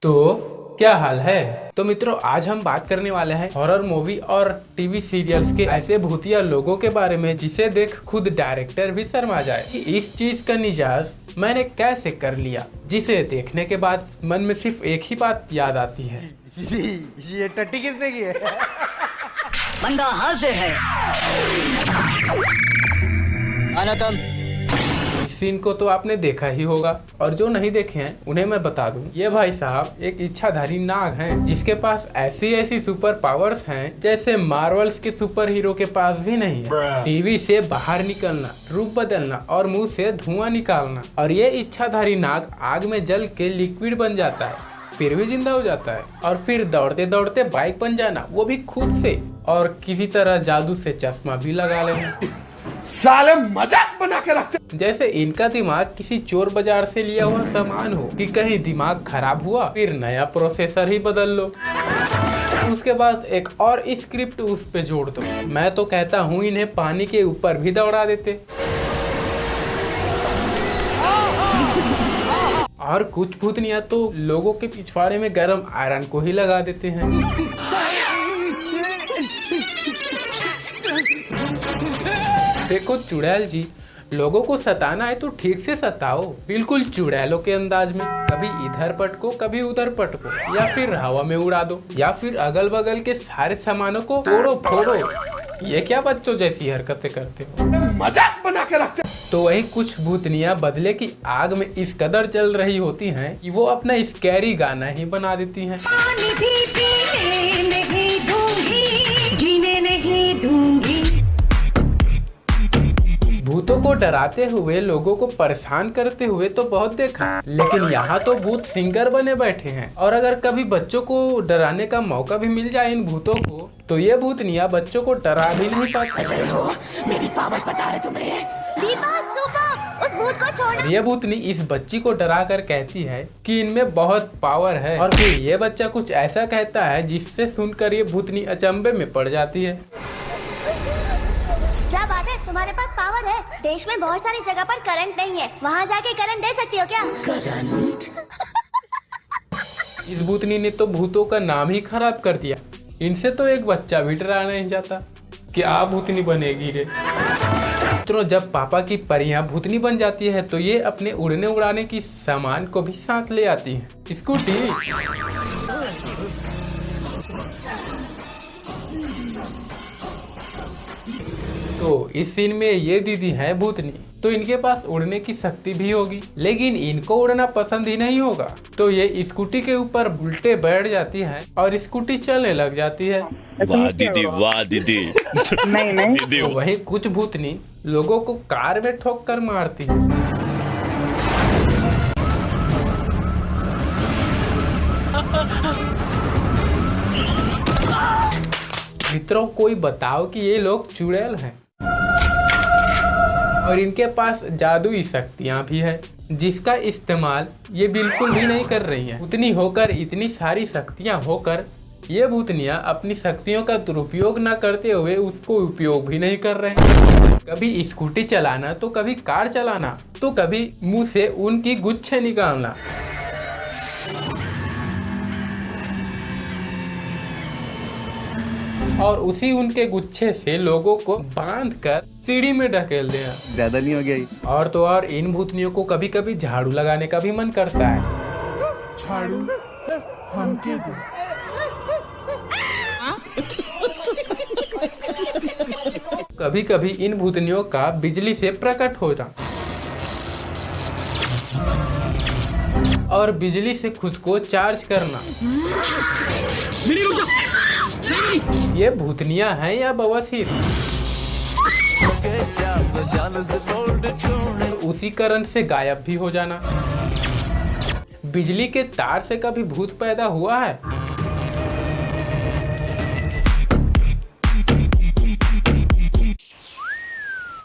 तो क्या हाल है। तो मित्रों, आज हम बात करने वाले हैं हॉरर मूवी और टीवी सीरियल्स के ऐसे भूतिया लोगों के बारे में जिसे देख खुद डायरेक्टर भी शर्मा जाए कि इस चीज का निजात मैंने कैसे कर लिया, जिसे देखने के बाद मन में सिर्फ एक ही बात याद आती है, ये टट्टी किसने की है? बंदा हाजिर है। अनतम इस सीन को तो आपने देखा ही होगा, और जो नहीं देखे हैं उन्हें मैं बता दूं, ये भाई साहब एक इच्छाधारी नाग हैं जिसके पास ऐसी ऐसी सुपर पावर्स हैं जैसे मार्वल्स के सुपर हीरो के पास भी नहीं है। टीवी से बाहर निकलना, रूप बदलना और मुंह से धुआं निकालना, और ये इच्छाधारी नाग आग में जल के लिक्विड बन जाता है, फिर भी जिंदा हो जाता है, और फिर दौड़ते दौड़ते बाइक बन जाना, वो भी खुद से, और किसी तरह जादू से चश्मा भी लगा लेना। साले मजाक बना के रखते। जैसे इनका दिमाग किसी चोर बाजार से लिया हुआ सामान हो कि कहीं दिमाग खराब हुआ फिर नया प्रोसेसर ही बदल लो, उसके बाद एक और स्क्रिप्ट उस पे जोड़ दो। मैं तो कहता हूँ इन्हें पानी के ऊपर भी दौड़ा देते। और कुछ भूतनिया तो लोगों के पिछवाड़े में गर्म आयरन को ही लगा देते हैं। देखो चुड़ैल जी, लोगों को सताना है तो ठीक से सताओ, बिल्कुल चुड़ैलों के अंदाज में। कभी इधर पटको, कभी उधर पटको, या फिर हवा में उड़ा दो, या फिर अगल बगल के सारे सामानों को तोड़ो फोड़ो। ये क्या बच्चों जैसी हरकतें करते हो, मजाक बना के रखते। तो वही कुछ भूतनिया बदले की आग में इस कदर जल रही होती हैं कि वो अपना स्कैरी गाना ही बना देती हैं। पानी भी पीने नहीं दूंगी, जीने नहीं दूंगी। भूतों को डराते हुए, लोगों को परेशान करते हुए तो बहुत देखा, लेकिन यहाँ तो भूत सिंगर बने बैठे हैं। और अगर कभी बच्चों को डराने का मौका भी मिल जाए इन भूतों को, तो ये भूतनिया बच्चों को डरा भी नहीं पाती। मेरी पावर पता है तुम्हें? दीपा सुपर, उस भूत को छोड़ो। ये भूतनी इस बच्ची को डरा कर कहती है कि इनमें बहुत पावर है, और फिर ये बच्चा कुछ ऐसा कहता है जिससे सुनकर ये भूतनी अचंभे में पड़ जाती है। क्या बात है, तुम्हारे पास पावर है? देश में बहुत सारी जगह पर करंट नहीं है, वहाँ जाके करंट दे सकती हो क्या? करंट? इस भूतनी ने तो भूतों का नाम ही खराब कर दिया। इनसे तो एक बच्चा भी डरा नहीं जाता। क्या भूतनी बनेगी रे। तो जब पापा की परियां भूतनी बन जाती है तो ये अपने उड़ने उड़ाने की सामान को भी साथ ले आती है, स्कूटी। तो इस सीन में ये दीदी है भूतनी, तो इनके पास उड़ने की शक्ति भी होगी, लेकिन इनको उड़ना पसंद ही नहीं होगा, तो ये स्कूटी के ऊपर उल्टे बैठ जाती है और स्कूटी चलने लग जाती है। वाह दीदी, वाह दीदी। नहीं दीदी तो वही कुछ भूतनी लोगों को कार में ठोक कर मारती है। मित्रों, कोई बताओ कि ये लोग चुड़ैल हैं और इनके पास जादुई शक्तियां भी है जिसका इस्तेमाल ये बिल्कुल भी नहीं कर रही हैं। उतनी होकर, इतनी सारी शक्तियां होकर, ये भूतनिया अपनी शक्तियों का दुरुपयोग न करते हुए उसको उपयोग भी नहीं कर रहे हैं। कभी स्कूटी चलाना, तो कभी कार चलाना, तो कभी मुंह से ऊन की गुच्छे निकालना। और उसी उनके गुच्छे से लोगों को बांधकर सीढ़ी में ढकेल देना। ज्यादा नहीं हो गया? और तो और इन भूतनियों को कभी कभी झाड़ू लगाने का भी मन करता है। झाड़ू हमके दो। कभी कभी इन भूतनियों का बिजली से प्रकट होना और बिजली से खुद को चार्ज करना। ये भूतनिया हैं या बवासीर? उसी करंट से गायब भी हो जाना। बिजली के तार से कभी भूत पैदा हुआ है?